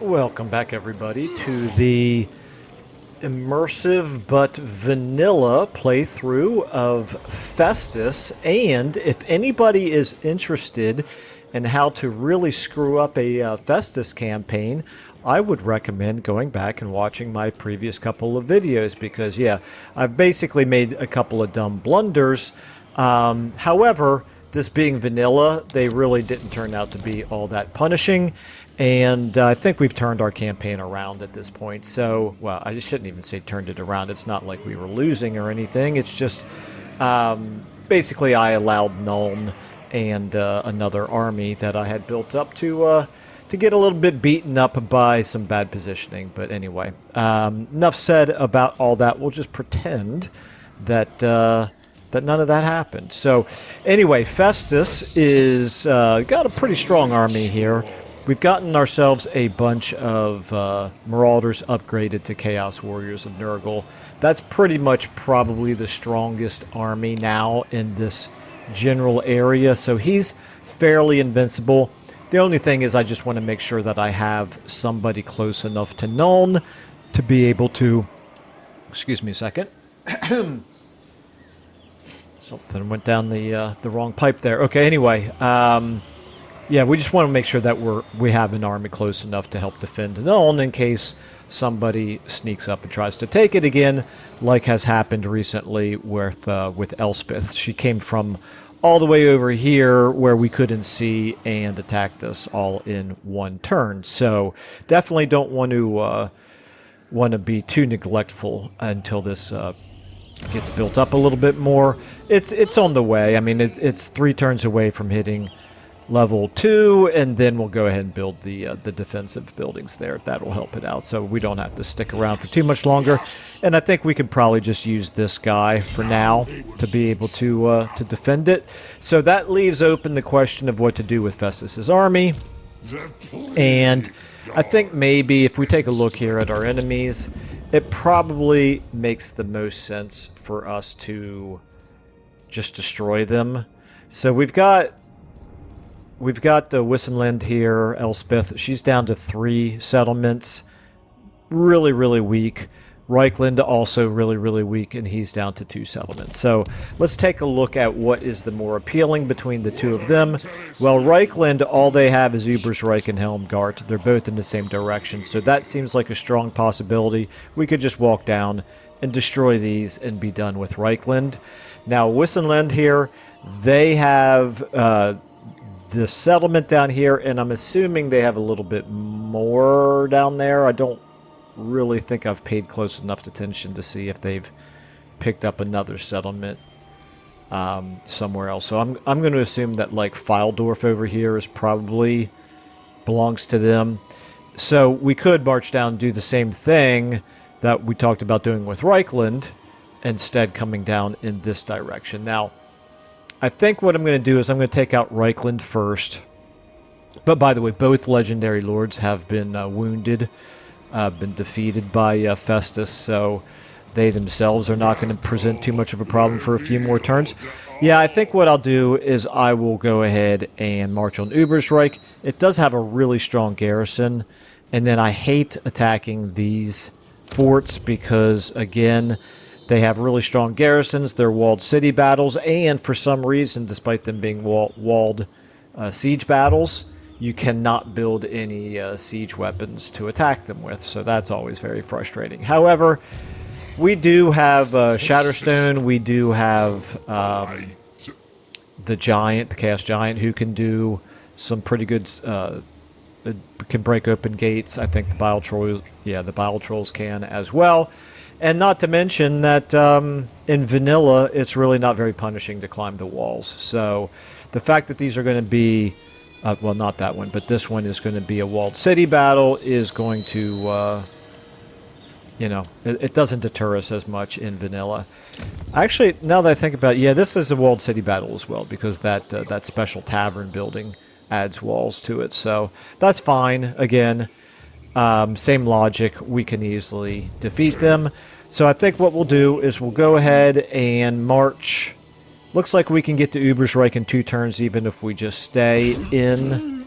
Welcome back, everybody, to the immersive but vanilla playthrough of Festus. And if anybody is interested in how to really screw up a Festus campaign, I would recommend going back and watching my previous couple of videos because, yeah, I've basically made a couple of dumb blunders. However, this being vanilla, they really didn't turn out to be all that punishing. And I think we've turned our campaign around at this point. So, well, I shouldn't even say turned it around. It's not like we were losing or anything. It's just basically I allowed Nuln and another army that I had built up to get a little bit beaten up by some bad positioning. But anyway, enough said about all that. We'll just pretend that that none of that happened. So anyway, Festus is got a pretty strong army here. We've gotten ourselves a bunch of Marauders upgraded to Chaos Warriors of Nurgle. That's pretty much probably the strongest army now in this general area, so he's fairly invincible. The only thing is I just want to make sure that I have somebody close enough to Nuln to be able to... Excuse me a second. Something went down the wrong pipe there. Okay, anyway, yeah, we just want to make sure that we have an army close enough to help defend Nuln in case somebody sneaks up and tries to take it again, like has happened recently with Elspeth. She came from all the way over here where we couldn't see and attacked us all in one turn. So definitely don't want to be too neglectful until this gets built up a little bit more. It's on the way. I mean, it's 3 turns away from hitting level 2, and then we'll go ahead and build the defensive buildings there. That'll help it out, so we don't have to stick around for too much longer. And I think we can probably just use this guy for now to be able to defend it. So that leaves open the question of what to do with Festus's army. And I think maybe if we take a look here at our enemies, it probably makes the most sense for us to just destroy them. So we've got Wissenland here, Elspeth. She's down to 3 settlements. Really, really weak. Reichland also really, really weak, and he's down to 2 settlements. So let's take a look at what is the more appealing between the two of them. Well, Reichland, all they have is Ubersreich and Helmgart. They're both in the same direction, so that seems like a strong possibility. We could just walk down and destroy these and be done with Reichland. Now, Wissenland here, they have... the settlement down here, and I'm assuming they have a little bit more down there. I don't really think I've paid close enough attention to see if they've picked up another settlement somewhere else. So I'm going to assume that like Fildorf over here is probably belongs to them. So we could march down and do the same thing that we talked about doing with Reichland, instead coming down in this direction. Now, I think what I'm going to do is I'm going to take out Reichland first. But by the way, both legendary lords have been wounded, been defeated by Festus, so they themselves are not going to present too much of a problem for a few more turns. Yeah, I think what I'll do is I will go ahead and march on Ubersreich. It does have a really strong garrison, and then I hate attacking these forts because, again... They have really strong garrisons, they're walled city battles, and for some reason, despite them being walled siege battles, you cannot build any siege weapons to attack them with, so that's always very frustrating. However, we do have Shatterstone, we do have the Giant, the Chaos Giant, who can do some pretty good... can break open gates. I think the Bile Trolls, yeah, the Bile Trolls can as well. And not to mention that in vanilla, it's really not very punishing to climb the walls. So the fact that these are going to be, well, not that one, but this one is going to be a walled city battle is going to, you know, it doesn't deter us as much in vanilla. Actually, now that I think about it, yeah, this is a walled city battle as well, because that special tavern building adds walls to it. So that's fine. Again, same logic. We can easily defeat them. So I think what we'll do is we'll go ahead and march. Looks like we can get to Ubersreich in 2 turns even if we just stay in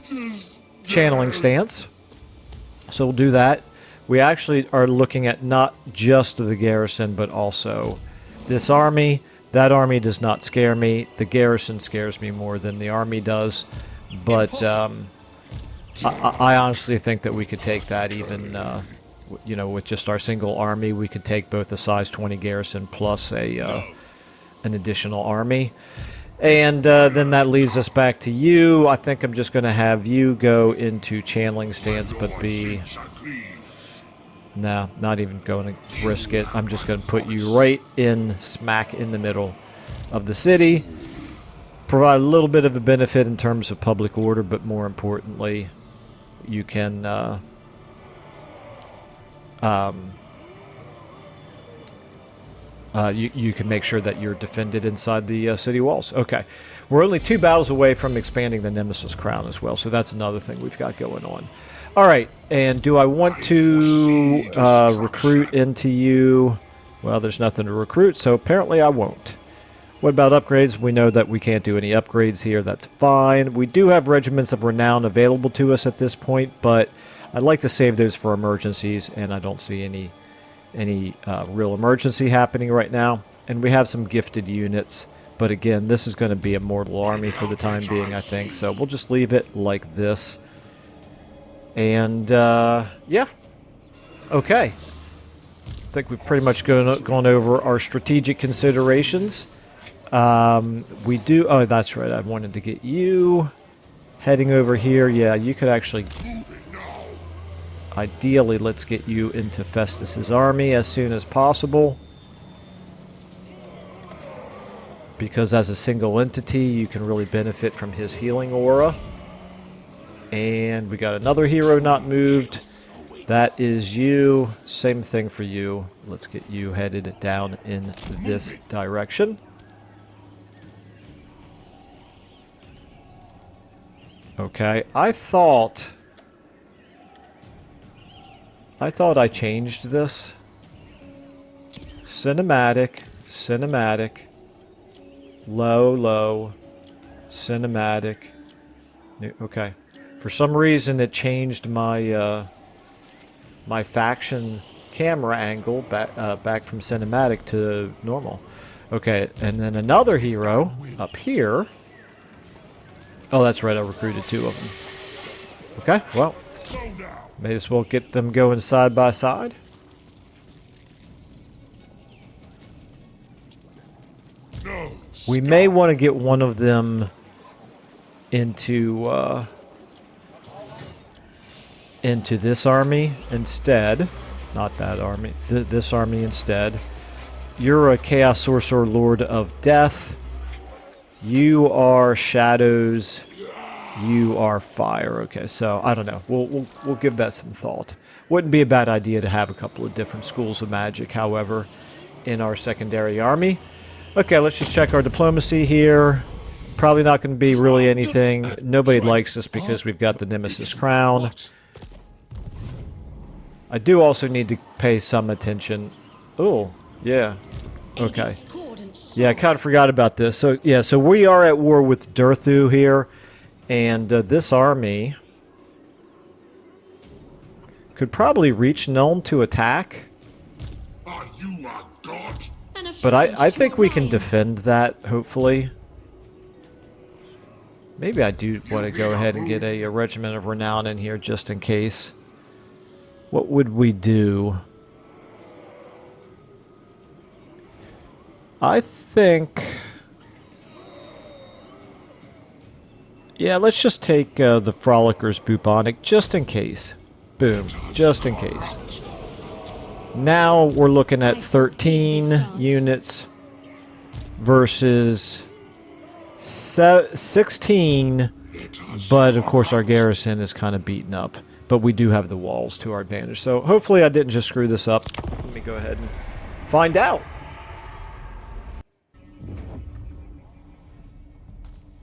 channeling stance. So we'll do that. We actually are looking at not just the garrison, but also this army. That army does not scare me. The garrison scares me more than the army does. But I honestly think that we could take that even, you know, with just our single army. We could take both a size 20 garrison plus an additional army. And then that leads us back to you. I think I'm just going to have you go into channeling stance, but be... No, not even going to risk it. I'm just going to put you right in, smack in the middle of the city. Provide a little bit of a benefit in terms of public order, but more importantly, you can you can make sure that you're defended inside the city walls. Okay. We're only 2 battles away from expanding the Nemesis Crown as well, so that's another thing we've got going on. All right, and do I want to recruit into you? Well, there's nothing to recruit, so apparently I won't. What about upgrades? We know that we can't do any upgrades here. That's fine. We do have regiments of renown available to us at this point, but I'd like to save those for emergencies, and I don't see any real emergency happening right now. And we have some gifted units, but again, this is going to be a mortal army for the time being, I think. So we'll just leave it like this. And yeah, okay. I think we've pretty much gone over our strategic considerations. We do... Oh, that's right. I wanted to get you heading over here. Yeah, you could actually... Ideally, let's get you into Festus's army as soon as possible. Because as a single entity, you can really benefit from his healing aura. And we got another hero not moved. That is you. Same thing for you. Let's get you headed down in this direction. Okay, I thought I changed this. Cinematic, cinematic, low, low, cinematic. Okay. For some reason, it changed my my faction camera angle back from cinematic to normal. Okay, and then another hero up here. Oh, that's right. I recruited 2 of them. Okay, well, may as well get them going side by side. We may want to get one of them into this army instead. Not that army. This army instead. You're a Chaos Sorcerer Lord of Death. You are Shadows. You are Fire. Okay, so I don't know. We'll give that some thought. Wouldn't be a bad idea to have a couple of different schools of magic, however, in our secondary army. Okay, let's just check our diplomacy here. Probably not going to be really anything. Nobody likes us because we've got the Nemesis Crown. I do also need to pay some attention. Oh, yeah. Okay. Yeah, I kind of forgot about this. So, yeah, so we are at war with Durthu here. And this army could probably reach Nuln to attack. But I think we can defend that, hopefully. Maybe I do want to go ahead and get a regiment of renown in here just in case. What would we do? I think... Yeah, let's just take the Frolicker's Bubonic just in case. Boom. Just in case. Now we're looking at 13 units versus 16, but of course our garrison is kind of beaten up. But we do have the walls to our advantage. So hopefully I didn't just screw this up. Let me go ahead and find out.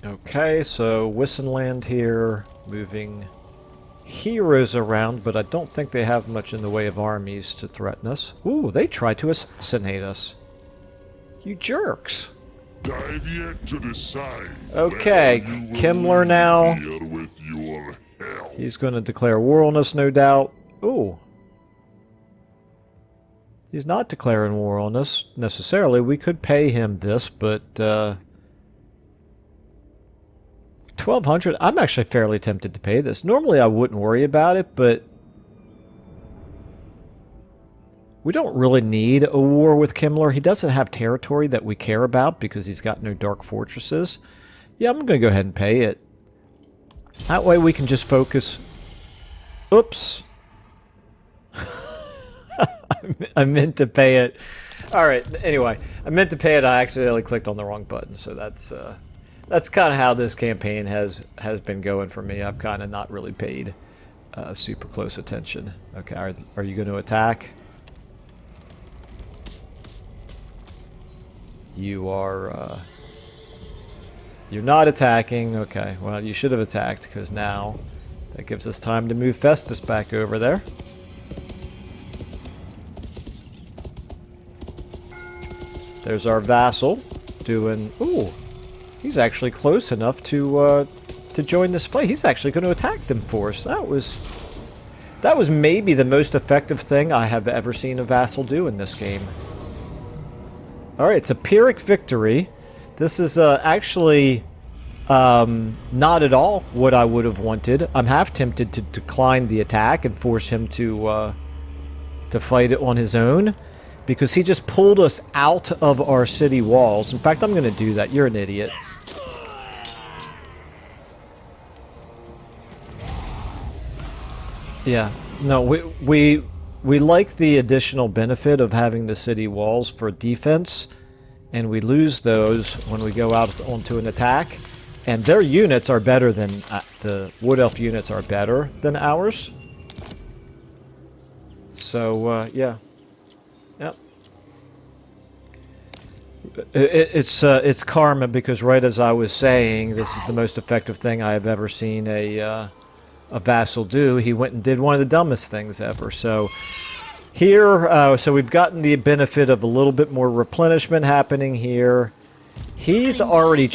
Okay, so Wissenland here, moving heroes around, but I don't think they have much in the way of armies to threaten us. Ooh, they tried to assassinate us. You jerks. Okay, Kimmler now. He's going to declare war on us, no doubt. Ooh. He's not declaring war on us, necessarily. We could pay him this, but... 1,200? I'm actually fairly tempted to pay this. Normally I wouldn't worry about it, but... we don't really need a war with Kimmler. He doesn't have territory that we care about because he's got no dark fortresses. Yeah, I'm going to go ahead and pay it. That way we can just focus... Oops. I meant to pay it. Alright, anyway. I meant to pay it. I accidentally clicked on the wrong button. So that's kind of how this campaign has been going for me. I've kind of not really paid super close attention. Okay, are you going to attack? You are... you're not attacking. Okay, well, you should have attacked, because now that gives us time to move Festus back over there. There's our vassal doing... Ooh, he's actually close enough to join this fight. He's actually going to attack them for us. That was maybe the most effective thing I have ever seen a vassal do in this game. Alright, it's a Pyrrhic victory. This is actually not at all what I would have wanted. I'm half tempted to decline the attack and force him to fight it on his own, because he just pulled us out of our city walls. In fact, I'm going to do that. You're an idiot. Yeah, no, we like the additional benefit of having the city walls for defense, and we lose those when we go out onto an attack. And their units are better than... the Wood Elf units are better than ours. So, yeah. Yep. It's karma, because right as I was saying, this is the most effective thing I have ever seen a vassal do. He went and did one of the dumbest things ever. So here, so we've gotten the benefit of a little bit more replenishment happening here. He's already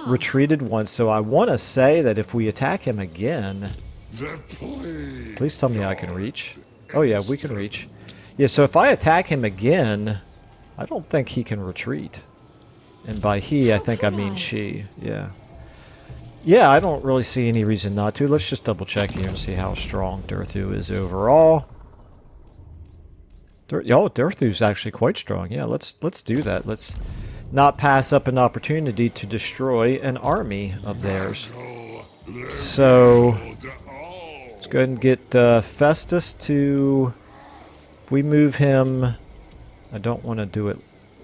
retreated once, so I want to say that if we attack him again... Please tell me I can reach. Oh yeah, we can reach. Yeah, so if I attack him again, I don't think he can retreat. And by he, I think I mean she. Yeah. Yeah, I don't really see any reason not to. Let's just double check here and see how strong Durthu is overall. Durthu's actually quite strong. Yeah, let's do that. Let's not pass up an opportunity to destroy an army of theirs. So let's go ahead and get Festus to... If we move him... I don't want to do it...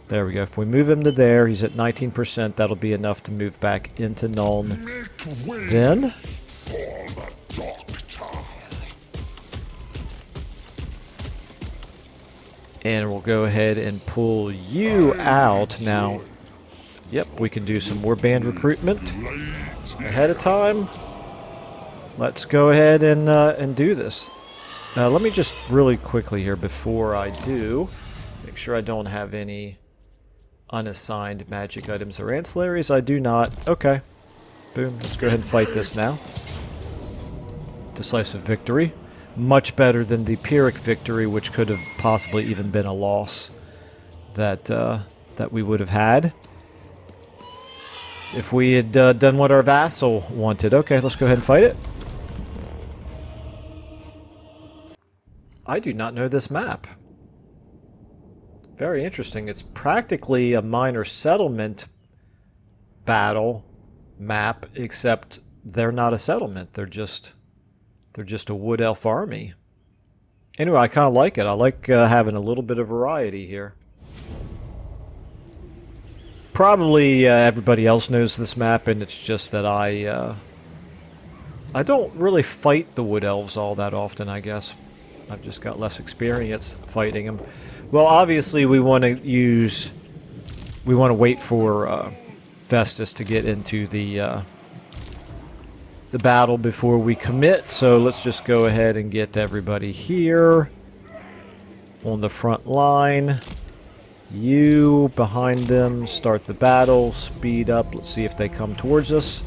There we go. If we move him to there, he's at 19%. That'll be enough to move back into Nuln. Then... and we'll go ahead and pull you out. Now, yep, we can do some warband recruitment ahead of time. Let's go ahead and do this. Let me just really quickly here, before I do, make sure I don't have any unassigned magic items or ancillaries. I do not. Okay. Boom. Let's go ahead and fight this now. Decisive victory. Much better than the Pyrrhic victory, which could have possibly even been a loss that that we would have had if we had done what our vassal wanted. Okay, let's go ahead and fight it. I do not know this map. Very interesting. It's practically a minor settlement battle map, except they're not a settlement. They're just a wood elf army. Anyway, I kind of like it. I like having a little bit of variety here. Probably everybody else knows this map, and it's just that I don't really fight the wood elves all that often, I guess. I've just got less experience fighting them. Well, obviously we want to wait for Festus to get into the battle before we commit, so let's just go ahead and get everybody here on the front line. You behind them, start the battle, speed up. Let's see if they come towards us.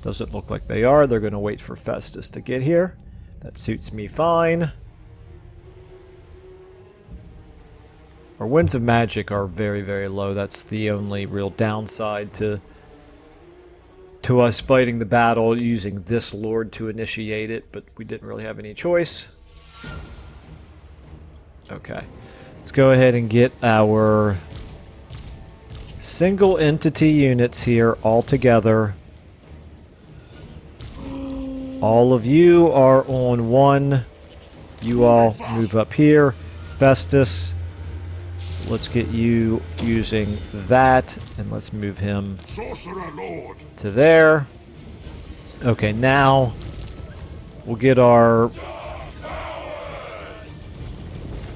Doesn't look like they are. They're going to wait for Festus to get here. That suits me fine. Our winds of magic are very, very low. That's the only real downside to us fighting the battle using this lord to initiate it, but we didn't really have any choice. Okay. Let's go ahead and get our single entity units here all together. All of you are on one. You all move up here. Festus, let's get you using that, and let's move him to there. Okay, now we'll get our...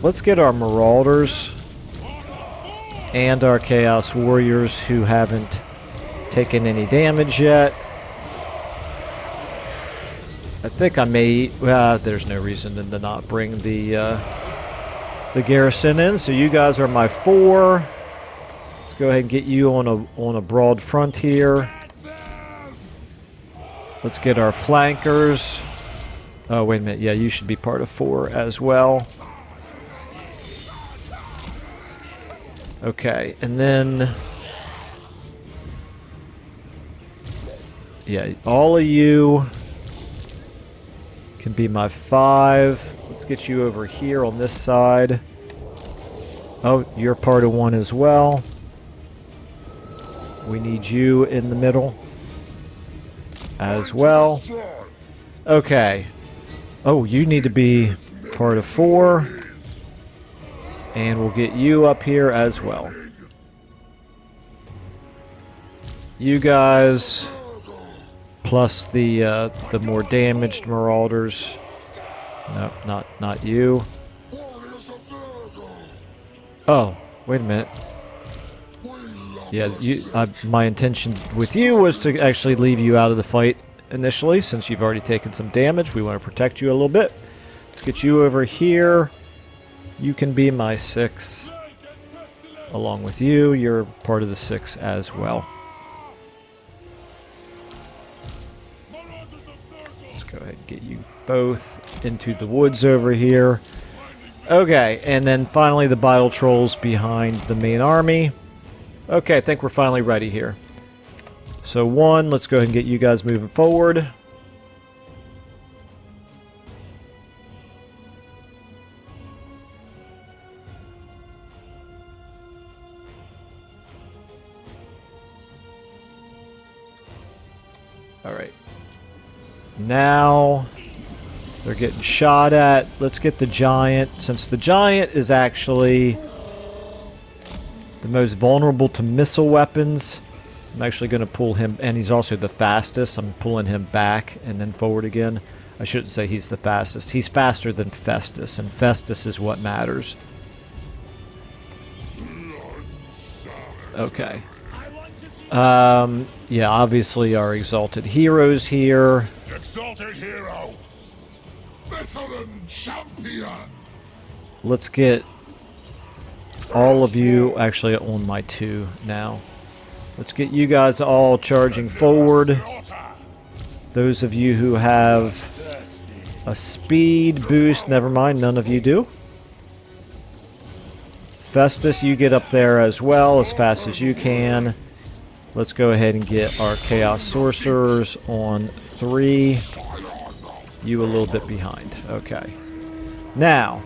Let's get our Marauders and our Chaos Warriors who haven't taken any damage yet. I think I may... there's no reason to not bring the garrison in. So you guys are my 4. Let's go ahead and get you on a broad front here. Let's get our flankers. Oh, wait a minute. Yeah, you should be part of 4 as well. Okay, and then... yeah, all of you can be my 5. Let's get you over here on this side. Oh, you're part of 1 as well. We need you in the middle as well. Okay. Oh, you need to be part of 4. And we'll get you up here as well. You guys, plus the more damaged Marauders. No, not you. Oh, wait a minute. Yeah, my intention with you was to actually leave you out of the fight initially, since you've already taken some damage. We want to protect you a little bit. Let's get you over here. You can be my 6. Along with you, you're part of the 6 as well. Let's go ahead and get you both into the woods over here. Okay, and then finally the Bile Trolls behind the main army. Okay, I think we're finally ready here. So 1, let's go ahead and get you guys moving forward. Alright. Now they're getting shot at. Let's get the giant. Since the giant is actually the most vulnerable to missile weapons, I'm actually going to pull him, and he's also the fastest. I'm pulling him back and then forward again. I shouldn't say he's the fastest. He's faster than Festus, and Festus is what matters. Okay. Yeah, obviously our exalted heroes here. Exalted hero, veteran champion. Let's get all of you actually on my 2 now. Let's get you guys all charging forward. Those of you who have a speed boost, never mind, none of you do. Festus, you get up there as well as fast as you can. Let's go ahead and get our Chaos Sorcerers on 3. You a little bit behind. Okay. Now,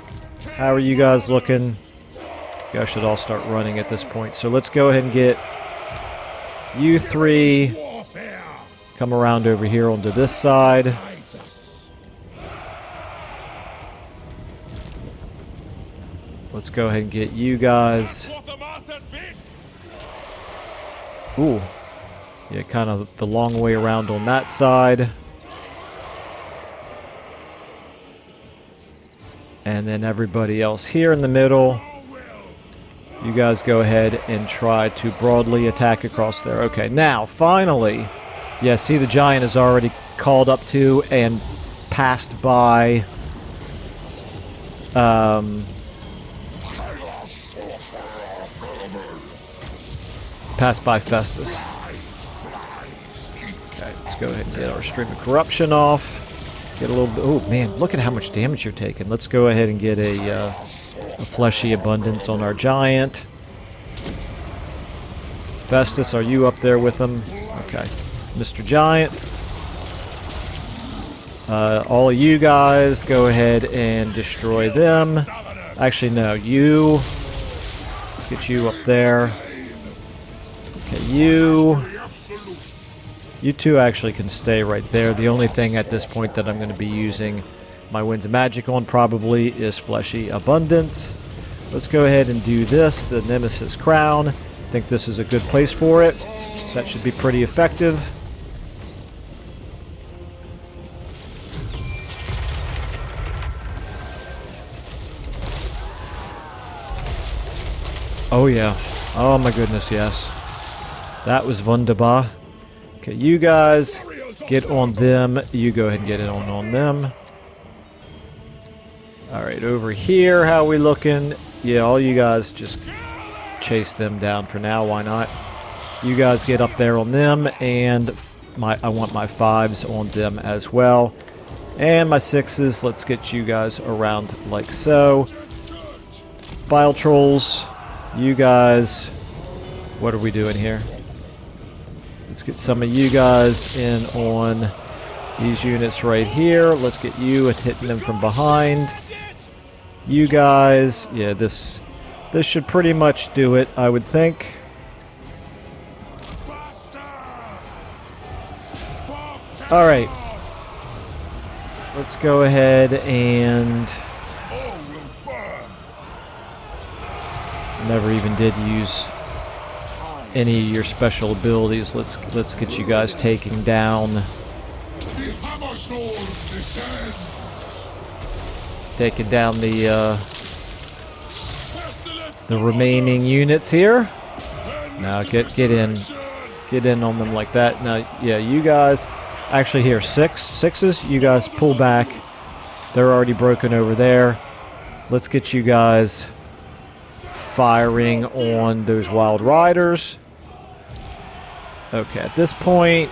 how are you guys looking? You guys should all start running at this point. So let's go ahead and get you 3. Come around over here onto this side. Let's go ahead and get you guys. Ooh. Yeah, kind of the long way around on that side. And then everybody else here in the middle. You guys go ahead and try to broadly attack across there. Okay, now, finally. Yeah, see, the giant is already called up to and passed by... passed by Festus. Okay, let's go ahead and get our Stream of Corruption off. Get a little bit. Oh man, look at how much damage you're taking. Let's go ahead and get a fleshy abundance on our giant. Festus, are you up there with them? Okay. Mr. Giant. All of you guys, go ahead and destroy them. Actually, no. You. Let's get you up there. Okay, you. You two actually can stay right there. The only thing at this point that I'm going to be using my Winds of Magic on probably is Fleshy Abundance. Let's go ahead and do this, the Nemesis Crown. I think this is a good place for it. That should be pretty effective. Oh yeah. Oh my goodness, yes. That was wunderbar. Okay, you guys get on them. You go ahead and get it on them. Alright, over here, how are we looking? Yeah, all you guys just chase them down for now. Why not? You guys get up there on them, and I want my 5s on them as well. And my 6s, let's get you guys around like so. Bile Trolls, you guys, what are we doing here? Let's get some of you guys in on these units right here. Let's get you at hitting them from behind. You guys, yeah, this should pretty much do it, I would think. Alright. Let's go ahead and... Never even did use any of your special abilities. Let's get you guys taking down. Taking down the remaining units here. Now get in on them like that. Now, yeah, you guys. Actually, here, 6s. You guys pull back. They're already broken over there. Let's get you guys firing on those Wild Riders. Okay, at this point,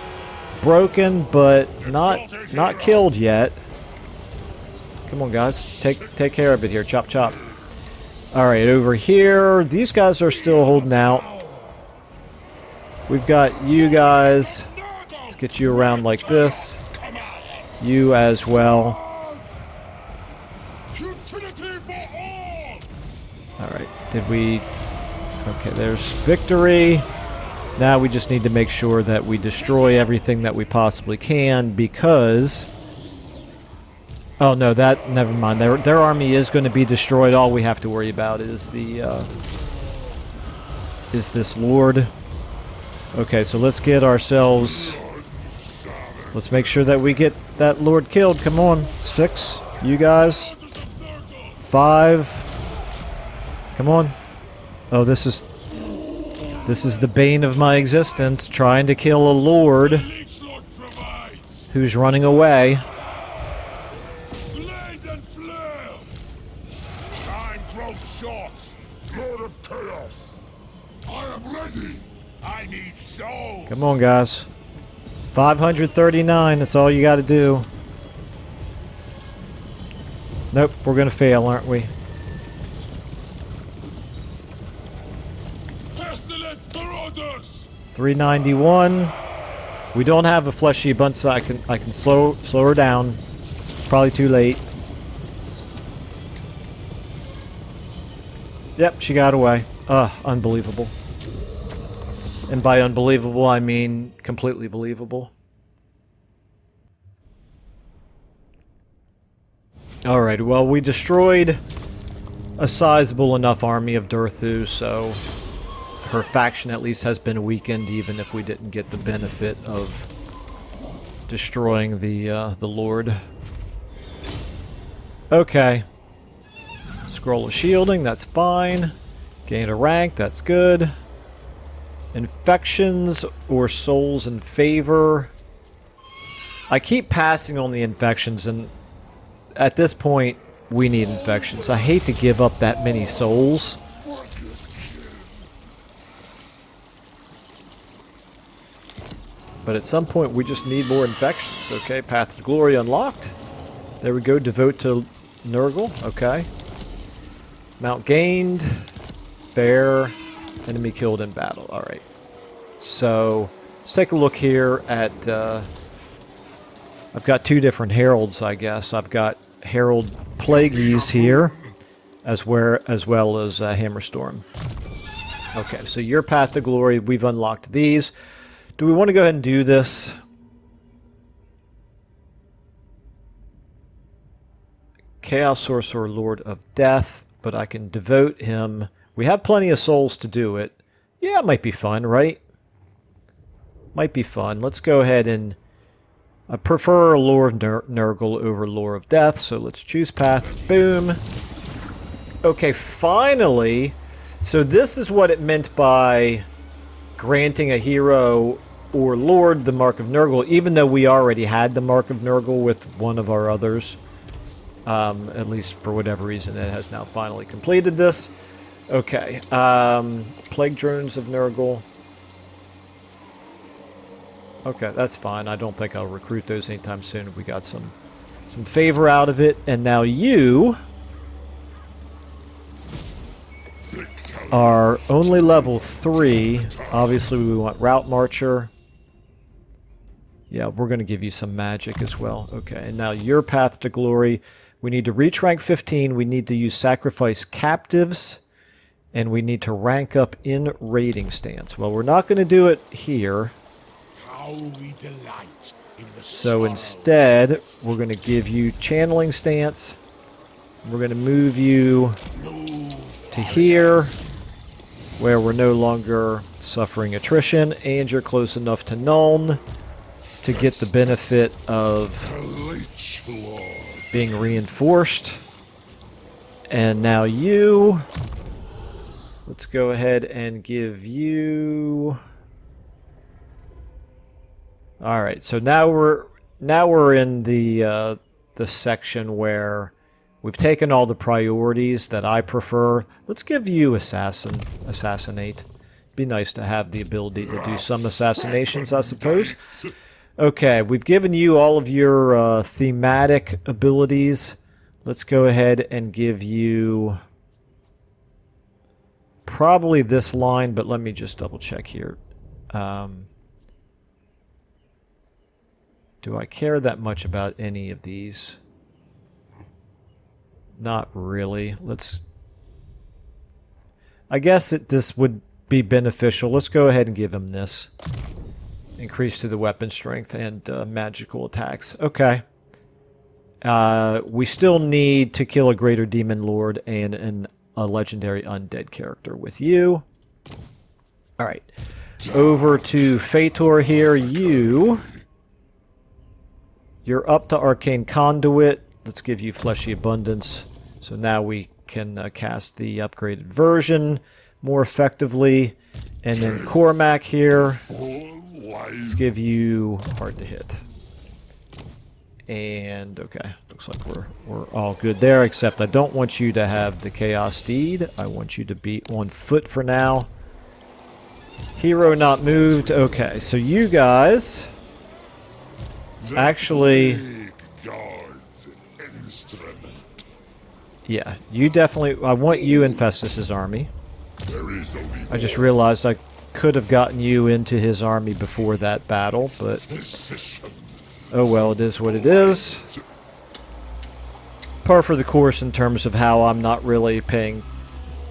broken, but not killed yet. Come on, guys, take care of it here. Chop, chop. All right, over here, these guys are still holding out. We've got you guys. Let's get you around like this. You as well. All right, did we? Okay, there's victory. Now we just need to make sure that we destroy everything that we possibly can, because... Oh no, never mind. Their army is going to be destroyed. All we have to worry about is this Lord. Okay, so let's get ourselves... Let's make sure that we get that Lord killed. Come on. 6, you guys. 5. Come on. Oh, this is the bane of my existence, trying to kill a Lord who's running away. Time grows short. Lord of Chaos. I am ready. I need souls. Come on, guys. 539, that's all you gotta do. Nope, we're gonna fail, aren't we? 391. We don't have a fleshy bunch, so I can slow her down. It's probably too late. Yep, she got away. Unbelievable. And by unbelievable, I mean completely believable. Alright, well, we destroyed a sizable enough army of Durthu, so her faction at least has been weakened, even if we didn't get the benefit of destroying the Lord. Okay. Scroll of Shielding, that's fine. Gain a rank, that's good. Infections or souls in favor. I keep passing on the infections, and at this point, we need infections. I hate to give up that many souls. But at some point, we just need more infections, okay? Path to Glory unlocked. There we go. Devote to Nurgle. Okay. Mount gained. Fair. Enemy killed in battle. Alright. So, let's take a look here at... I've got two different heralds, I guess. I've got Herald Plagueis here, as well as Hammerstorm. Okay, so your path to glory, we've unlocked these. Do we want to go ahead and do this? Chaos Sorcerer, Lord of Death, but I can devote him. We have plenty of souls to do it. Yeah, it might be fun, right? Might be fun. Let's go ahead and... I prefer Lore of Nurgle over Lore of Death, so let's choose path. Boom. Okay, finally. So this is what it meant by granting a hero or lord the Mark of Nurgle, even though we already had the Mark of Nurgle with one of our others. At least for whatever reason, it has now finally completed this. Okay. Plague Drones of Nurgle. Okay, that's fine. I don't think I'll recruit those anytime soon. We got some favor out of it. And now you are only level 3. Obviously, we want Route Marcher. Yeah, we're going to give you some magic as well. Okay, and now your path to glory. We need to reach rank 15. We need to use Sacrifice Captives. And we need to rank up in Raiding Stance. Well, we're not going to do it here. We delight in the so instead, we're going to give you Channeling Stance. We're going to move you to here, where we're no longer suffering attrition, and you're close enough to Nuln to get the benefit of being reinforced. And now you... Let's go ahead and give you... All right, so now we're in the section where we've taken all the priorities that I prefer. Let's give you assassinate. Be nice to have the ability to do some assassinations, I suppose. Okay, we've given you all of your thematic abilities. Let's go ahead and give you probably this line, but let me just double check here. Do I care that much about any of these? Not really. I guess this would be beneficial. Let's go ahead and give him this. Increase to the weapon strength and magical attacks. Okay. We still need to kill a Greater Demon Lord and a legendary undead character with you. Alright. Over to Fator here. You're up to Arcane Conduit. Let's give you Fleshy Abundance. So now we can cast the upgraded version more effectively. And then Cormac here. Let's give you Hard to Hit. And, okay, looks like we're all good there, except I don't want you to have the Chaos Steed. I want you to be on foot for now. Hero not moved. Okay, so you guys... Actually, yeah, you definitely... I want you in Festus's army. I just realized I could have gotten you into his army before that battle, but... Oh well, it is what it is. Par for the course in terms of how I'm not really paying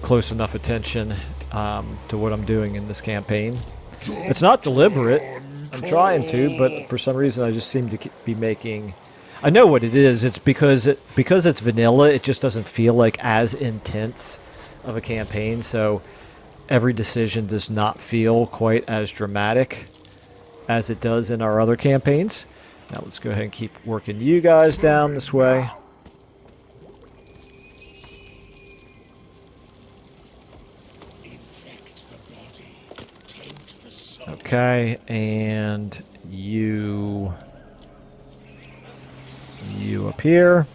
close enough attention to what I'm doing in this campaign. It's not deliberate. I'm trying to, but for some reason I just seem to be making... I know what it is. It's because it's vanilla, it just doesn't feel like as intense of a campaign, so every decision does not feel quite as dramatic as it does in our other campaigns. Now let's go ahead and keep working you guys down this way. Okay, and you up here.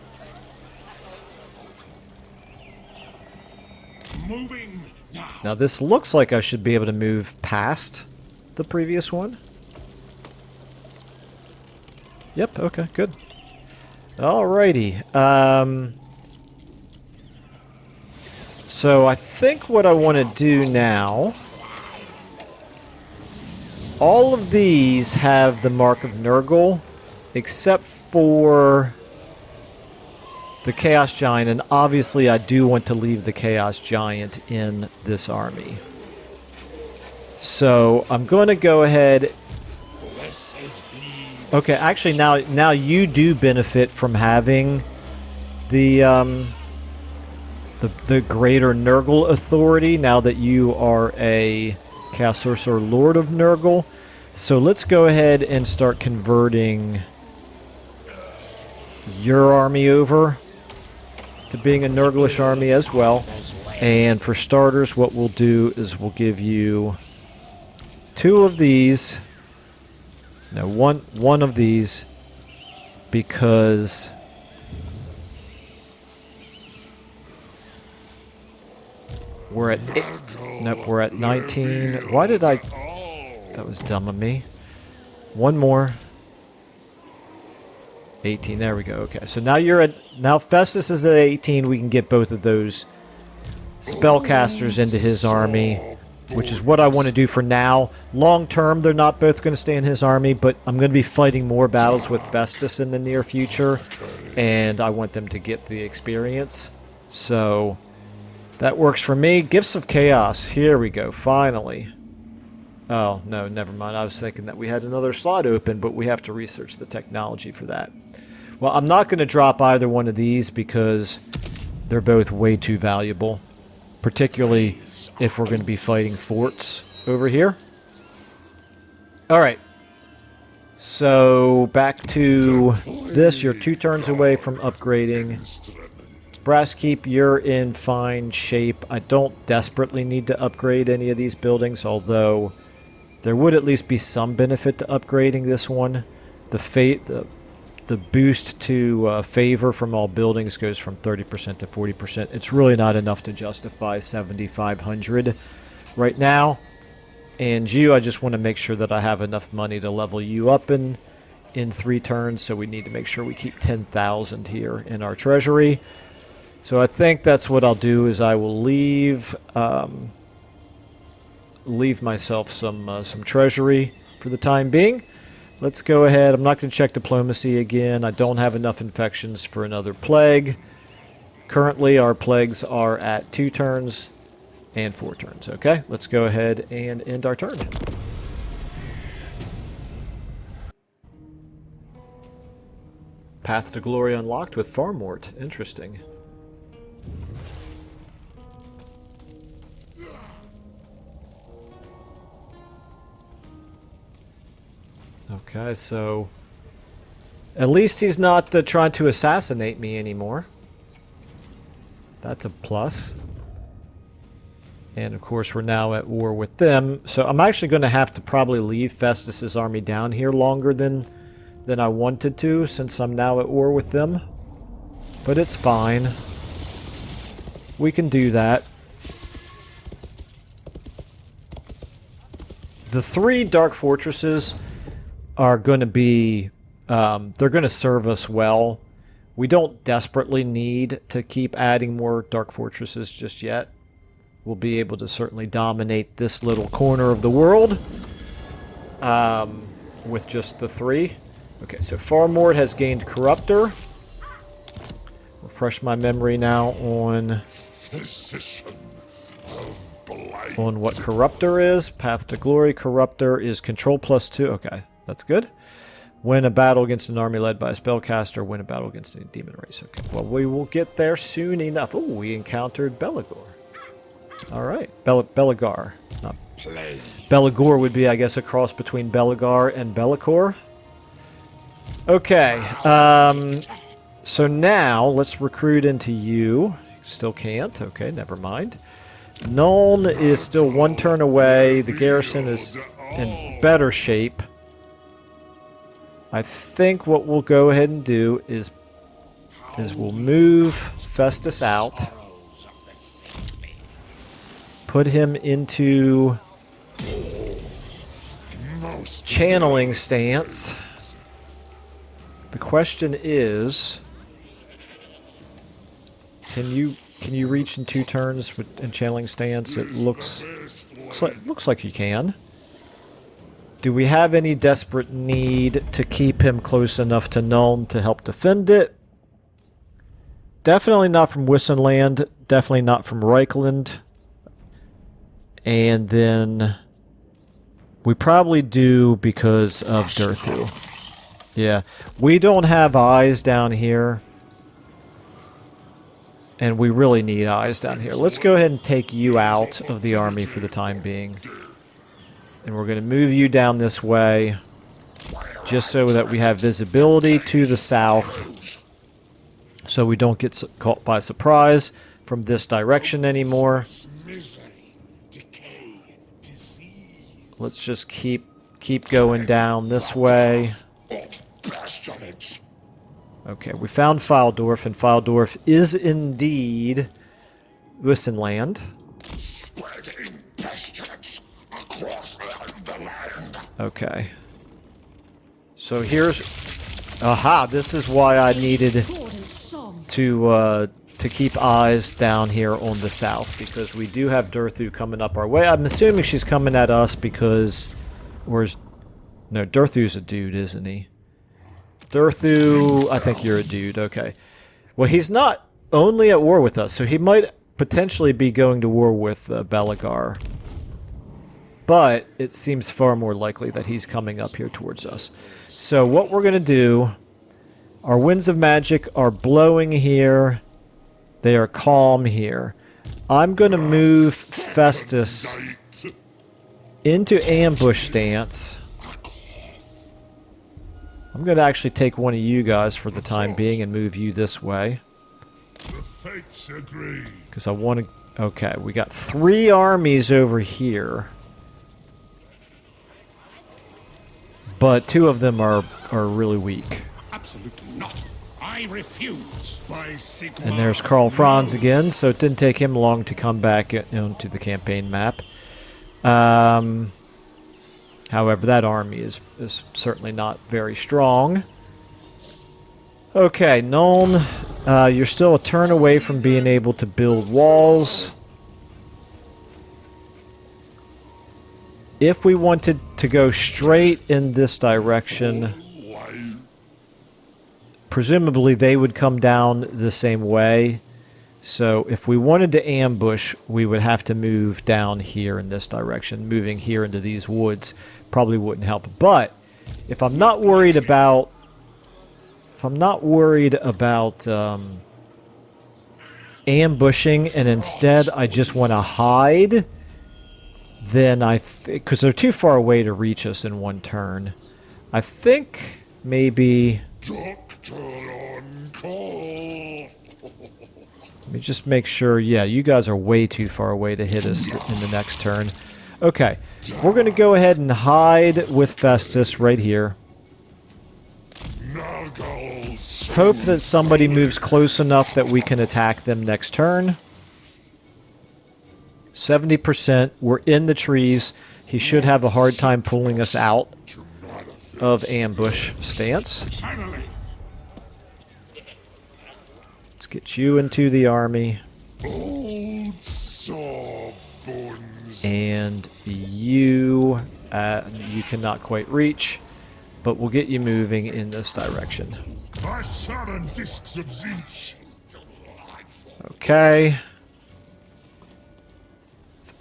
Moving Now this looks like I should be able to move past the previous one. Yep, okay, good. Alrighty. So I think what I want to do now... All of these have the Mark of Nurgle, except for the Chaos Giant, and obviously I do want to leave the Chaos Giant in this army. So I'm going to go ahead... Okay, actually now you do benefit from having the greater Nurgle authority now that you are a Chaos Sorcerer Lord of Nurgle. So let's go ahead and start converting your army over to being a Nurglish army as well. And for starters, what we'll do is we'll give you 2 of these. No, one of these, because we're at 8. Nope, we're at 19. Why did I... That was dumb of me. One more. 18. There we go. Okay, so now you're at... Now Festus is at 18. We can get both of those spellcasters into his army, which is what I want to do for now. Long term, they're not both going to stay in his army, but I'm going to be fighting more battles with Festus in the near future, and I want them to get the experience. So that works for me. Gifts of Chaos. Here we go, finally. Oh, no, never mind. I was thinking that we had another slot open, but we have to research the technology for that. Well, I'm not going to drop either one of these because they're both way too valuable, particularly if we're going to be fighting forts over here. Alright. So, back to this. You're 2 turns away from upgrading. Brasskeep, you're in fine shape. I don't desperately need to upgrade any of these buildings, although there would at least be some benefit to upgrading this one. The boost to favor from all buildings goes from 30% to 40%. It's really not enough to justify 7,500 right now. And you, I just want to make sure that I have enough money to level you up in 3 turns, so we need to make sure we keep 10,000 here in our treasury. So I think that's what I'll do, is I will leave myself some treasury for the time being. Let's go ahead. I'm not going to check diplomacy again. I don't have enough infections for another plague. Currently, our plagues are at 2 turns and 4 turns. Okay, let's go ahead and end our turn. Path to Glory unlocked with Farmort. Interesting. Okay, so at least he's not trying to assassinate me anymore. That's a plus. And of course we're now at war with them. So I'm actually going to have to probably leave Festus's army down here longer than I wanted to, since I'm now at war with them. But it's fine. We can do that. The 3 Dark Fortresses are going to be, they're going to serve us well. We don't desperately need to keep adding more Dark Fortresses just yet. We'll be able to certainly dominate this little corner of the world with just the 3. Okay, so Farmort has gained Corruptor. Refresh my memory now on what Corruptor is. Path to Glory. Corruptor is Control +2. Okay. That's good. Win a battle against an army led by a spellcaster. Win a battle against a demon race. Okay, well, we will get there soon enough. Oh, we encountered Baldur. Alright, Belagar. Not Belagor would be, I guess, a cross between Belagar and Bellicor. Okay, so now let's recruit into you. Still can't. Okay, never mind. Nuln is still 1 turn away. The garrison is in better shape. I think what we'll go ahead and do is we'll move Festus out, put him into channeling stance. The question is, Can you reach in 2 turns with enchanting stance? It looks like you can. Do we have any desperate need to keep him close enough to Nuln to help defend it? Definitely not from Wissenland. Definitely not from Reichland. And then we probably do because of Durthu. Yeah, we don't have eyes down here. And we really need eyes down here. Let's go ahead and take you out of the army for the time being. And we're going to move you down this way. Just so that we have visibility to the south. So we don't get caught by surprise from this direction anymore. Let's just keep going down this way. Okay, we found Fildorf, and Fildorf is indeed Wissenland. Okay. So here's... Aha! This is why I needed to keep eyes down here on the south, because we do have Durthu coming up our way. I'm assuming she's coming at us because... No, Durthu's a dude, isn't he? Durthu, I think you're a dude, okay. Well, he's not only at war with us, so he might potentially be going to war with Balagar. But it seems far more likely that he's coming up here towards us. So what we're going to do, our winds of magic are blowing here. They are calm here. I'm going to move Festus into ambush stance. I'm going to actually take one of you guys for the time being and move you this way. Because I want to... Okay, we got 3 armies over here. But 2 of them are really weak. Absolutely not. I refuse. And there's Karl Franz again, so it didn't take him long to come back onto the campaign map. However, that army is certainly not very strong. Okay, Nuln, you're still a turn away from being able to build walls. If we wanted to go straight in this direction, presumably they would come down the same way. So if we wanted to ambush, we would have to move down here in this direction. Moving here into these woods probably wouldn't help. But if I'm not worried about ambushing and instead I just want to hide, then because they're too far away to reach us in one turn, I think maybe... Doctor on call. Let me just make sure. Yeah, you guys are way too far away to hit us in the next turn. Okay, we're going to go ahead and hide with Festus right here. Hope that somebody moves close enough that we can attack them next turn. 70%. We're in the trees. He should have a hard time pulling us out of ambush stance. Let's get you into the army. And you cannot quite reach, but we'll get you moving in this direction. Okay.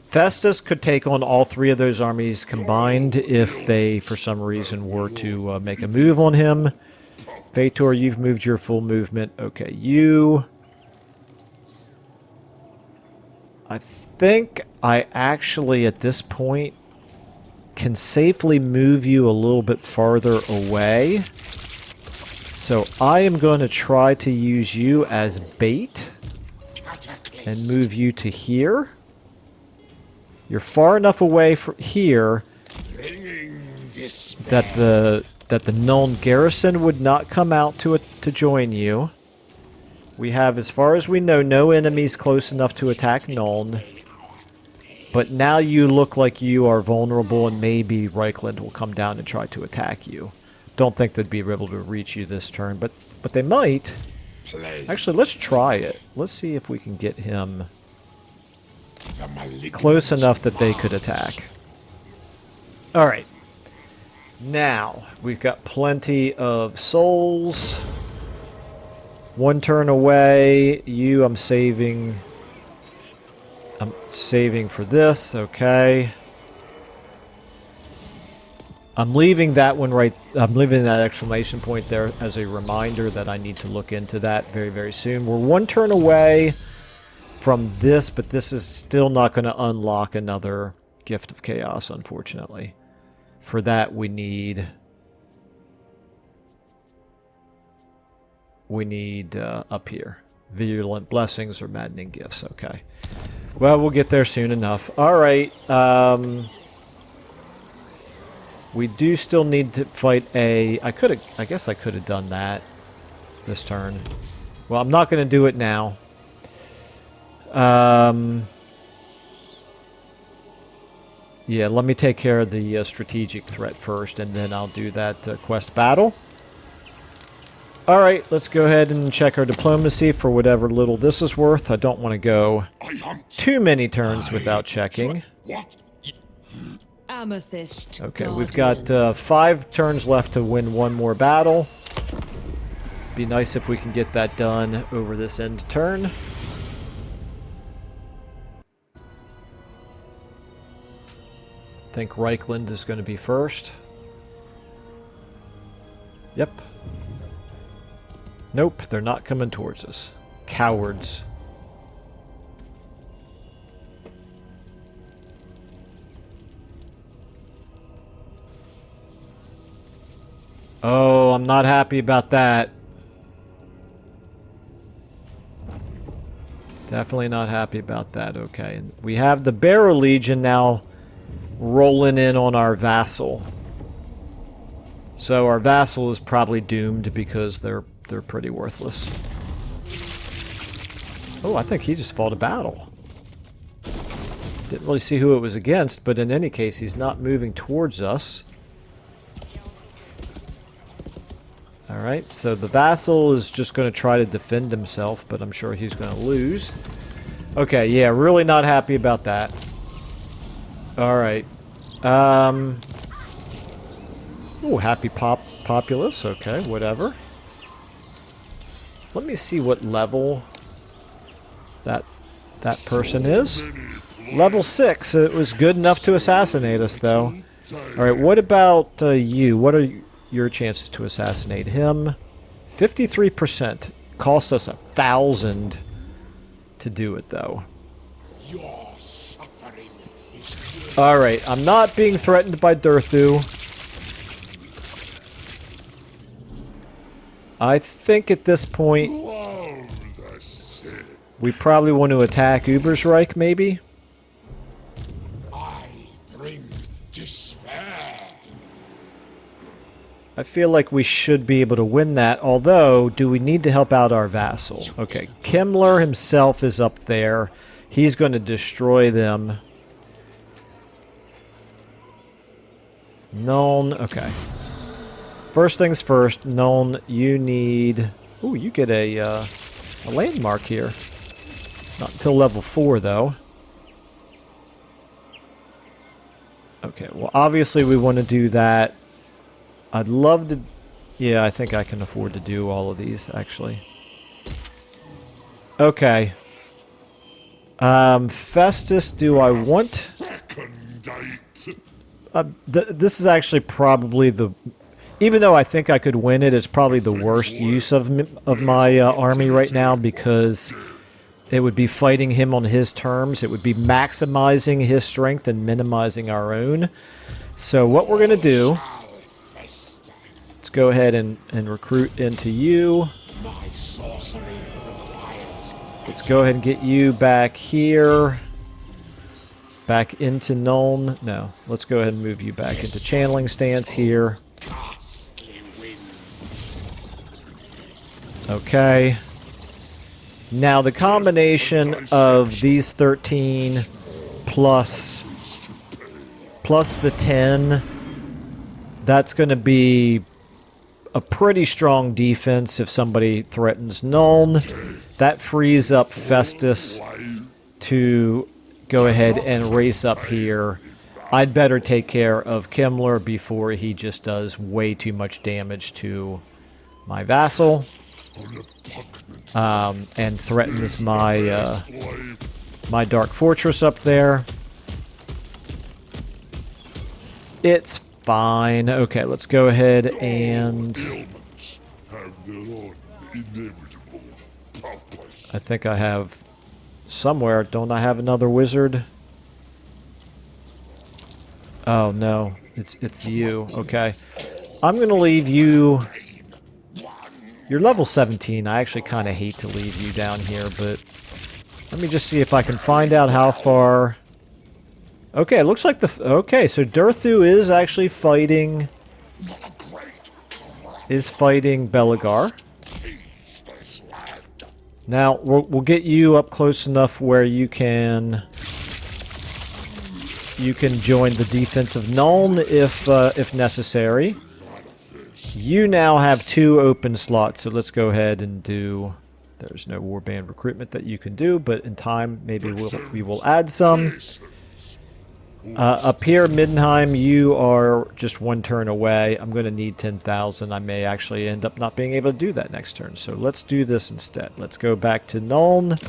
Festus could take on all 3 of those armies combined if they, for some reason, were to make a move on him. Vator, you've moved your full movement. Okay, you... I think I actually, at this point, can safely move you a little bit farther away. So I am going to try to use you as bait and move you to here. You're far enough away from here that the Nuln garrison would not come out to join you. We have, as far as we know, no enemies close enough to attack Nuln. But now you look like you are vulnerable, and maybe Reichland will come down and try to attack you. Don't think they'd be able to reach you this turn, but they might. Actually, let's try it. Let's see if we can get him close enough that they could attack. Alright. Now, we've got plenty of souls. One turn away. You, I'm saving for this. Okay. I'm leaving that one right... I'm leaving that exclamation point there as a reminder that I need to look into that very, very soon. We're one turn away from this, but this is still not going to unlock another Gift of Chaos, unfortunately. For that, we need up here. Virulent Blessings or Maddening Gifts. Okay. Well, we'll get there soon enough. Alright. We do still need to fight a... I guess I could have done that this turn. Well, I'm not going to do it now. Yeah, let me take care of the strategic threat first, and then I'll do that quest battle. Alright, let's go ahead and check our diplomacy for whatever little this is worth. I don't want to go too many turns without checking. Amethyst. Okay, we've got 5 turns left to win one more battle. Be nice if we can get that done over this end turn. I think Reichland is going to be first. Yep. Nope, they're not coming towards us. Cowards. Oh, I'm not happy about that. Definitely not happy about that. Okay, and we have the Barrow Legion now rolling in on our vassal. So our vassal is probably doomed because they're pretty worthless. Oh, I think he just fought a battle. Didn't really see who it was against, but in any case, he's not moving towards us. Alright, so the vassal is just going to try to defend himself, but I'm sure he's going to lose. Okay, yeah, really not happy about that. Alright. Oh, happy populace. Okay, whatever. Let me see what level that person is. Level 6. It was good enough to assassinate us, though. Alright, what about you? What are your chances to assassinate him? 53%. Cost us 1,000 to do it, though. Alright, I'm not being threatened by Durthu. I think at this point we probably want to attack Ubersreich, maybe? I bring despair. I feel like we should be able to win that, although, do we need to help out our vassal? Okay, Kimmler himself is up there. He's going to destroy them. Nuln, okay. First things first, Nuln, you need... Ooh, you get a landmark here. Not until level 4, though. Okay, well, obviously we want to do that. I'd love to... Yeah, I think I can afford to do all of these, actually. Okay. Festus, do I want... this is actually probably the... Even though I think I could win it, it's probably the worst use of my army right now, because it would be fighting him on his terms. It would be maximizing his strength and minimizing our own. So what we're going to do... Let's go ahead and recruit into you. Let's go ahead and get you back here. Back into Nuln. No, let's go ahead and move you back into channeling stance here. Okay. Now the combination of these 13 plus the 10, that's going to be a pretty strong defense if somebody threatens Nuln. That frees up Festus to go ahead and race up here. I'd better take care of Kimmler before he just does way too much damage to my vassal. And threatens my my Dark Fortress up there. It's fine. Okay, let's go ahead and... I think I have somewhere. Don't I have another wizard? Oh no, it's you. Okay, I'm gonna leave you. You're level 17. I actually kind of hate to leave you down here, but let me just see if I can find out how far. Okay, it looks like the... Okay, so Durthu is actually fighting... Is fighting Belagar. Now, we'll get you up close enough where you can... You can join the defense of Nuln if necessary. You now have 2 open slots, so let's go ahead and do... There's no warband recruitment that you can do, but in time, maybe we will add some. Up here, Middenheim, you are just 1 turn away. I'm going to need 10,000. I may actually end up not being able to do that next turn. So let's do this instead. Let's go back to Nuln.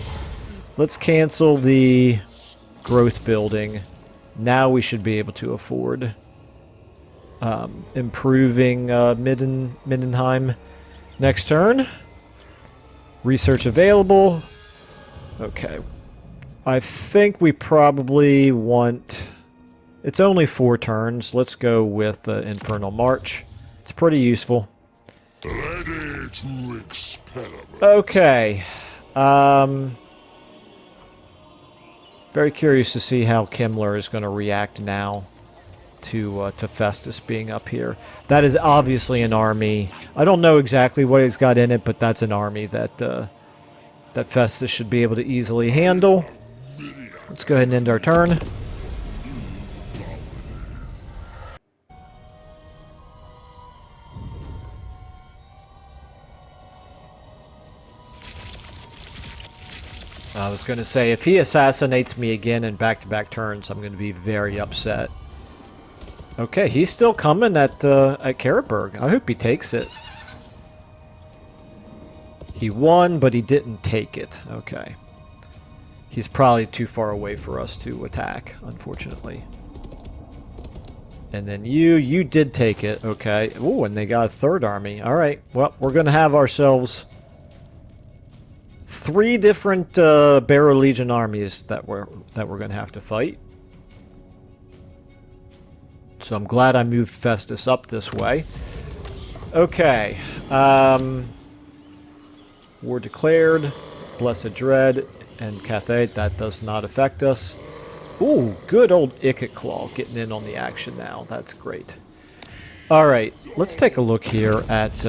Let's cancel the growth building. Now we should be able to afford improving Middenheim next turn. Research available. Okay. I think we probably want... It's only 4 turns. Let's go with Infernal March. It's pretty useful. Ready to experiment. Okay. Very curious to see how Kimmler is going to react now to Festus being up here. That is obviously an army. I don't know exactly what he's got in it, but that's an army that that Festus should be able to easily handle. Let's go ahead and end our turn. I was going to say, if he assassinates me again in back-to-back turns, I'm going to be very upset. Okay, he's still coming at Karaberg. I hope he takes it. He won, but he didn't take it. Okay. He's probably too far away for us to attack, unfortunately. And then you did take it. Okay. Ooh, and they got a 3rd army. All right. Well, we're going to have ourselves 3 different Barrow Legion armies that we're going to have to fight. So I'm glad I moved Festus up this way. Okay. War declared. Blessed Dread and Cathay. That does not affect us. Ooh, good old Ikit Claw getting in on the action now. That's great. Alright, let's take a look here at...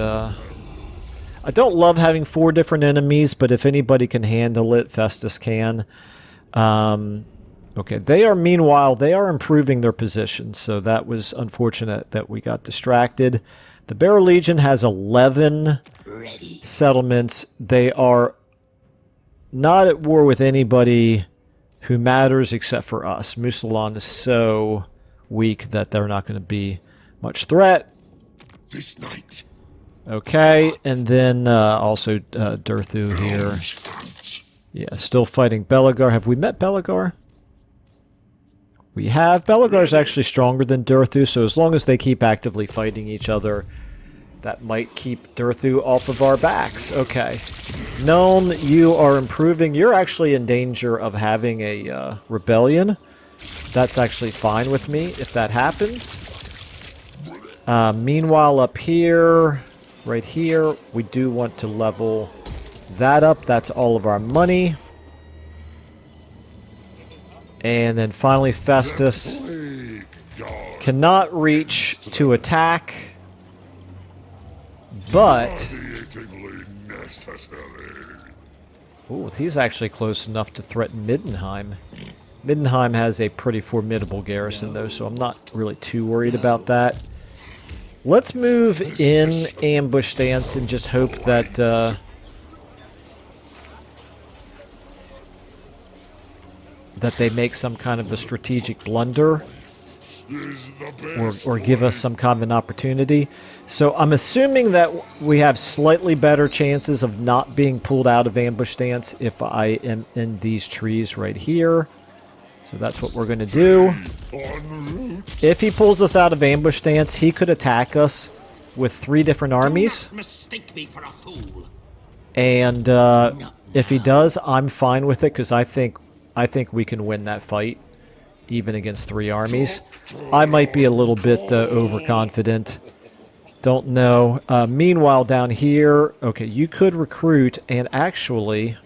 I don't love having 4 different enemies, but if anybody can handle it, Festus can. Okay, meanwhile, they are improving their position, so that was unfortunate that we got distracted. The Barrow Legion has 11 settlements. They are not at war with anybody who matters except for us. Musalon is so weak that they're not going to be much threat. This night. Okay, and then also Durthu here. Yeah, still fighting Belagar. Have we met Belagar? We have. Belagar's actually stronger than Durthu, so as long as they keep actively fighting each other, that might keep Durthu off of our backs. Okay. Nuln, you are improving. You're actually in danger of having a rebellion. That's actually fine with me if that happens. Meanwhile, up here, right here, we do want to level that up. That's all of our money. And then finally, Festus cannot reach to attack, but... Ooh, he's actually close enough to threaten Middenheim. Middenheim has a pretty formidable garrison, though, so I'm not really too worried about that. Let's move in ambush stance and just hope that that they make some kind of a strategic blunder or give us some kind of an opportunity. So I'm assuming that we have slightly better chances of not being pulled out of ambush stance if I am in these trees right here. So that's what we're going to do. If he pulls us out of ambush stance, he could attack us with 3 different armies. Do not mistake me for a fool. And if he does, I'm fine with it because I think we can win that fight, even against 3 armies. I might be a little bit overconfident. Don't know. Meanwhile, down here, okay, you could recruit, and actually,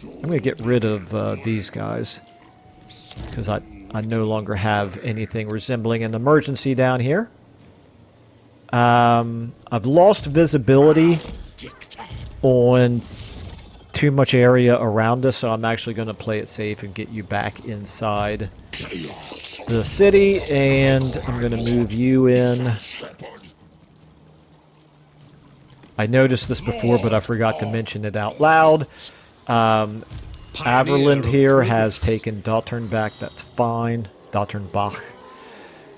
I'm going to get rid of these guys because I no longer have anything resembling an emergency down here. I've lost visibility on too much area around us, so I'm actually going to play it safe and get you back inside the city, and I'm going to move you in. I noticed this before, but I forgot to mention it out loud. Averland here has taken Dottern back. That's fine. Dotternbach.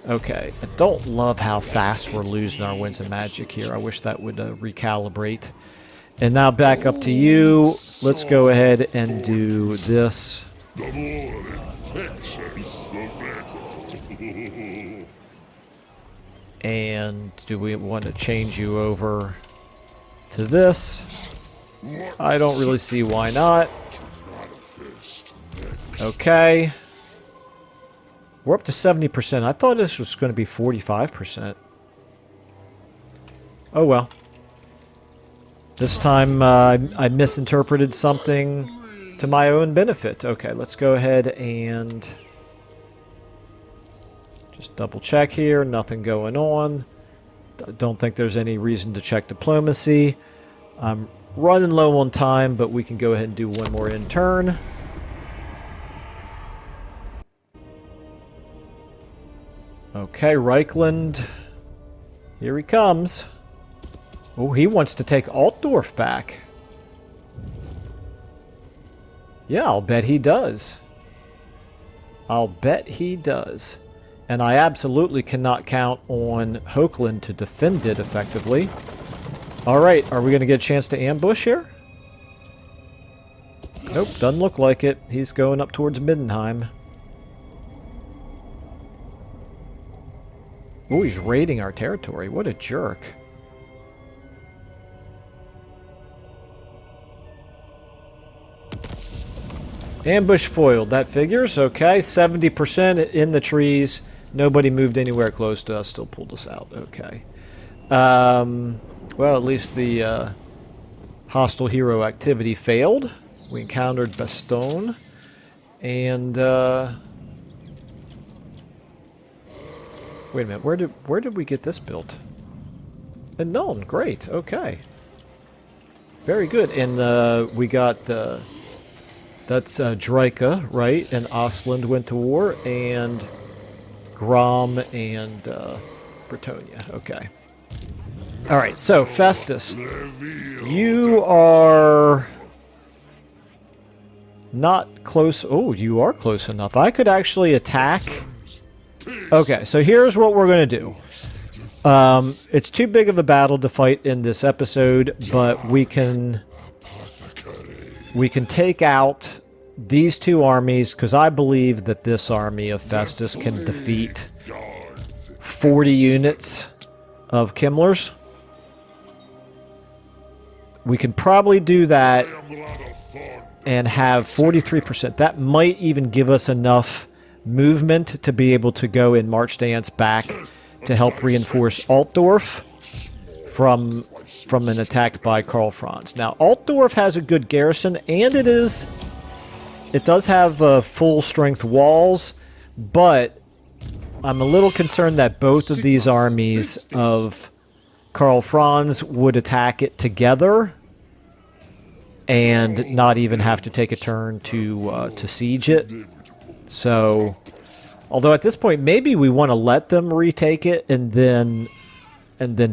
Okay. I don't love how fast we're losing our winds of magic here. I wish that would recalibrate. And now back up to you. Let's go ahead and do this. And do we want to change you over to this? I don't really see why not. Okay. We're up to 70%. I thought this was going to be 45%. Oh well. This time I misinterpreted something to my own benefit. Okay, let's go ahead and just double check here. Nothing going on. Don't think there's any reason to check diplomacy. I'm running low on time, but we can go ahead and do one more in turn. Okay, Reichland. Here he comes. Oh, he wants to take Altdorf back. Yeah, I'll bet he does. I'll bet he does. And I absolutely cannot count on Hochland to defend it effectively. Alright, are we going to get a chance to ambush here? Nope, doesn't look like it. He's going up towards Middenheim. Oh, he's raiding our territory. What a jerk. Ambush foiled. That figures. Okay, 70% in the trees. Nobody moved anywhere close to us. Still pulled us out. Okay. Well, at least the hostile hero activity failed. We encountered Bastogne. And, wait a minute. Where did we get this built? In Nuln. Great. Okay. Very good. And we got... that's Draika, right? And Ostland went to war, and Grom and Bretonia. Okay. Alright, so Festus, you are not close. Oh, you are close enough. I could actually attack. Okay, so here's what we're going to do. It's too big of a battle to fight in this episode, but we can take out these 2 armies, because I believe that this army of Festus can defeat 40 units of Kimmlers. We can probably do that and have 43%. That might even give us enough movement to be able to go in march stance back to help reinforce Altdorf from an attack by Karl Franz. Now, Altdorf has a good garrison, and it does have full strength walls, but I'm a little concerned that both of these armies of Karl Franz would attack it together and not even have to take a turn to siege it. So Although at this point, maybe we want to let them retake it, and then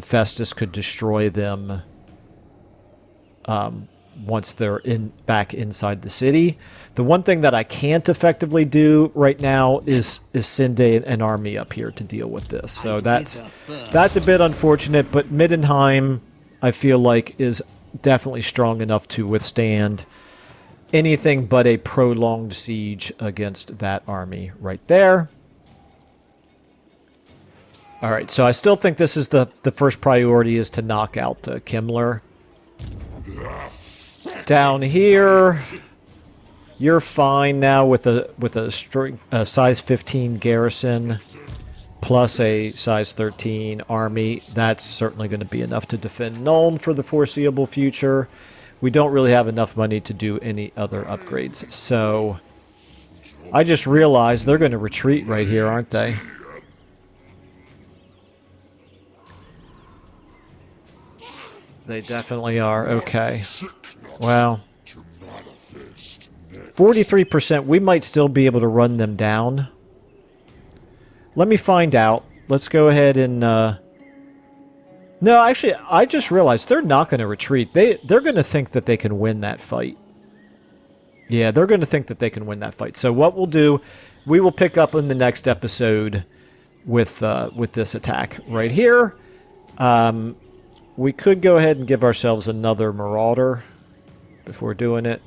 Festus could destroy them once they're back inside the city. The one thing that I can't effectively do right now is send an army up here to deal with this. So that's a bit unfortunate, but Middenheim, I feel like, is definitely strong enough to withstand anything but a prolonged siege against that army right there. All right, so I still think this is the first priority is to knock out Kimmler. Down here, you're fine now with a size 15 garrison plus a size 13 army. That's certainly going to be enough to defend Nuln for the foreseeable future. We don't really have enough money to do any other upgrades. So I just realized they're going to retreat right here, aren't they? They definitely are. Okay. Well, 43%. We might still be able to run them down. Let me find out. Let's go ahead and... No, actually, I just realized they're not going to retreat. They're going to think that they can win that fight. Yeah, they're going to think that they can win that fight. So what we'll do, we will pick up in the next episode with this attack right here. We could go ahead and give ourselves another Marauder before doing it.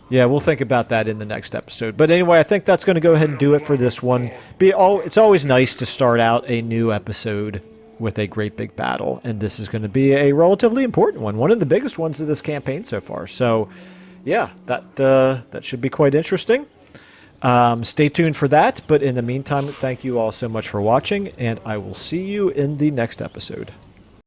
Yeah, we'll think about that in the next episode. But anyway, I think that's going to go ahead and do it for this one. It's always nice to start out a new episode with a great big battle, and this is going to be a relatively important one of the biggest ones of this campaign so far. So, yeah, that should be quite interesting. Stay tuned for that, but in the meantime, thank you all so much for watching, and I will see you in the next episode.